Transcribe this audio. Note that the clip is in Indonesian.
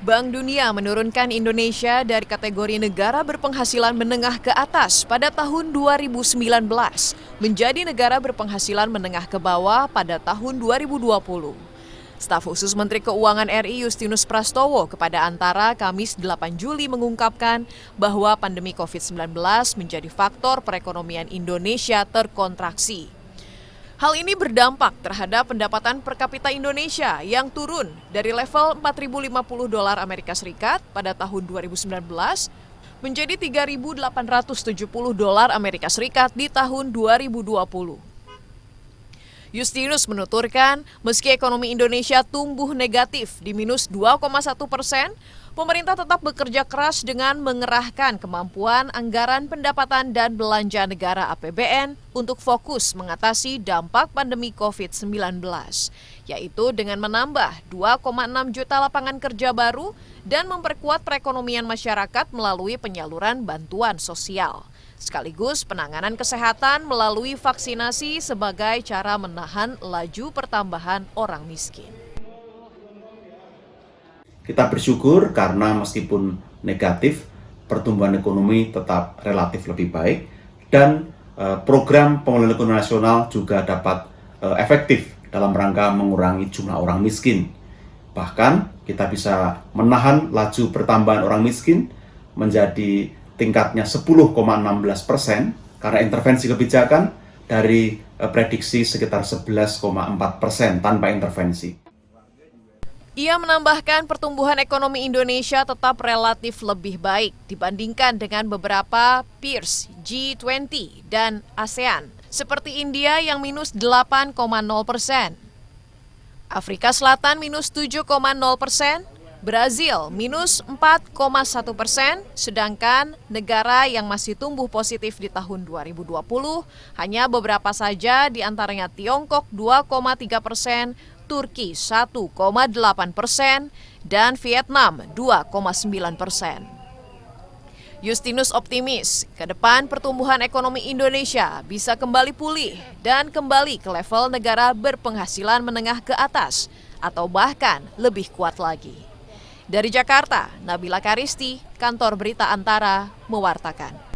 Bank Dunia menurunkan Indonesia dari kategori negara berpenghasilan menengah ke atas pada tahun 2019 menjadi negara berpenghasilan menengah ke bawah pada tahun 2020. Staf khusus Menteri Keuangan RI Justinus Prastowo kepada Antara Kamis 8 Juli mengungkapkan bahwa pandemi COVID-19 menjadi faktor perekonomian Indonesia terkontraksi. Hal ini berdampak terhadap pendapatan per kapita Indonesia yang turun dari level $4.050 Amerika Serikat pada tahun 2019 menjadi $3.870 Amerika Serikat di tahun 2020. Justinus menuturkan, meski ekonomi Indonesia tumbuh negatif di minus 2,1%, pemerintah tetap bekerja keras dengan mengerahkan kemampuan anggaran pendapatan dan belanja negara APBN untuk fokus mengatasi dampak pandemi COVID-19, yaitu dengan menambah 2,6 juta lapangan kerja baru dan memperkuat perekonomian masyarakat melalui penyaluran bantuan sosial, sekaligus penanganan kesehatan melalui vaksinasi sebagai cara menahan laju pertambahan orang miskin. Kita bersyukur karena meskipun negatif, pertumbuhan ekonomi tetap relatif lebih baik dan program pemulihan ekonomi nasional juga dapat efektif dalam rangka mengurangi jumlah orang miskin. Bahkan kita bisa menahan laju pertambahan orang miskin menjadi tingkatnya 10,16% karena intervensi kebijakan dari prediksi sekitar 11,4% tanpa intervensi. Ia menambahkan pertumbuhan ekonomi Indonesia tetap relatif lebih baik dibandingkan dengan beberapa peers G20 dan ASEAN, seperti India yang minus 8,0%, Afrika Selatan minus 7,0%, Brazil minus 4,1%, sedangkan negara yang masih tumbuh positif di tahun 2020 hanya beberapa saja, diantaranya Tiongkok 2,3%, Turki 1,8% dan Vietnam 2,9%. Justinus optimis ke depan pertumbuhan ekonomi Indonesia bisa kembali pulih dan kembali ke level negara berpenghasilan menengah ke atas atau bahkan lebih kuat lagi. Dari Jakarta, Nabila Karisti, Kantor Berita Antara, mewartakan.